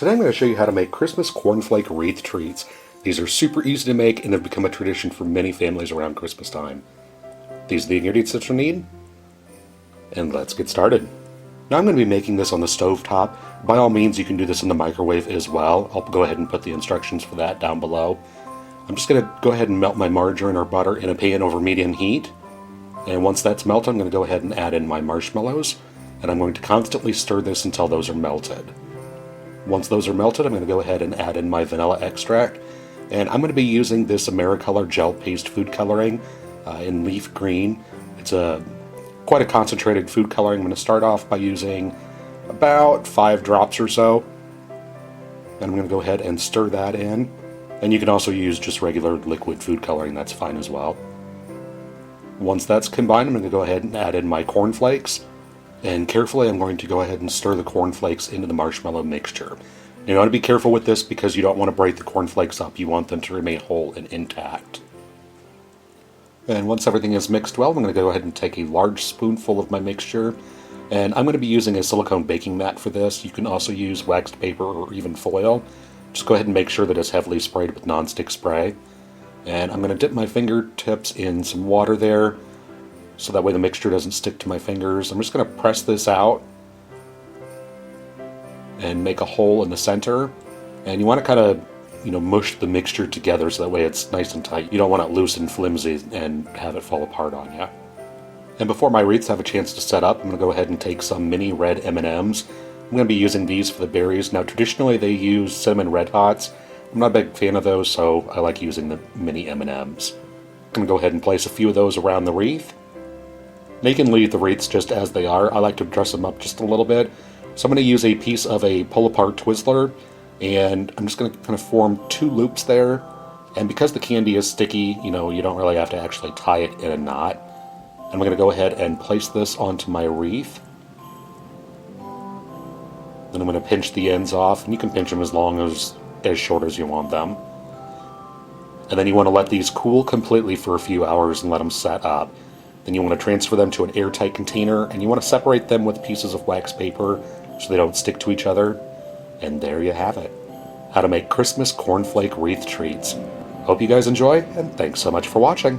Today I'm going to show you how to make Christmas cornflake wreath treats. These are super easy to make and have become a tradition for many families around Christmas time. These are the ingredients that you'll need, and let's get started. Now I'm going to be making this on the stove top. By all means, you can do this in the microwave as well. I'll go ahead and put the instructions for that down below. I'm just going to go ahead and melt my margarine or butter in a pan over medium heat. And once that's melted, I'm going to go ahead and add in my marshmallows. And I'm going to constantly stir this until those are melted. Once those are melted, I'm going to go ahead and add in my vanilla extract. And I'm going to be using this Americolor gel paste food coloring in leaf green. It's quite a concentrated food coloring. I'm going to start off by using about 5 drops or so. And I'm going to go ahead and stir that in. And you can also use just regular liquid food coloring, that's fine as well. Once that's combined, I'm going to go ahead and add in my cornflakes. And carefully, I'm going to go ahead and stir the cornflakes into the marshmallow mixture. You want to be careful with this because you don't want to break the cornflakes up. You want them to remain whole and intact. And once everything is mixed well, I'm going to go ahead and take a large spoonful of my mixture. And I'm going to be using a silicone baking mat for this. You can also use waxed paper or even foil. Just go ahead and make sure that it's heavily sprayed with nonstick spray. And I'm going to dip my fingertips in some water there, so that way the mixture doesn't stick to my fingers. I'm just going to press this out and make a hole in the center. And you want to kind of, mush the mixture together so that way it's nice and tight. You don't want it loose and flimsy and have it fall apart on you. And before my wreaths have a chance to set up, I'm going to go ahead and take some mini red M&Ms. I'm going to be using these for the berries. Now traditionally they use cinnamon red hots. I'm not a big fan of those, so I like using the mini M&Ms. I'm going to go ahead and place a few of those around the wreath. Now you can leave the wreaths just as they are. I like to dress them up just a little bit. So I'm going to use a piece of a pull-apart Twizzler, and I'm just going to kind of form 2 loops there. And because the candy is sticky, you don't really have to actually tie it in a knot. I'm going to go ahead and place this onto my wreath. Then I'm going to pinch the ends off, and you can pinch them as short as you want them. And then you want to let these cool completely for a few hours and let them set up. Then you want to transfer them to an airtight container, and you want to separate them with pieces of wax paper so they don't stick to each other. And there you have it. How to make Christmas cornflake wreath treats. Hope you guys enjoy, and thanks so much for watching.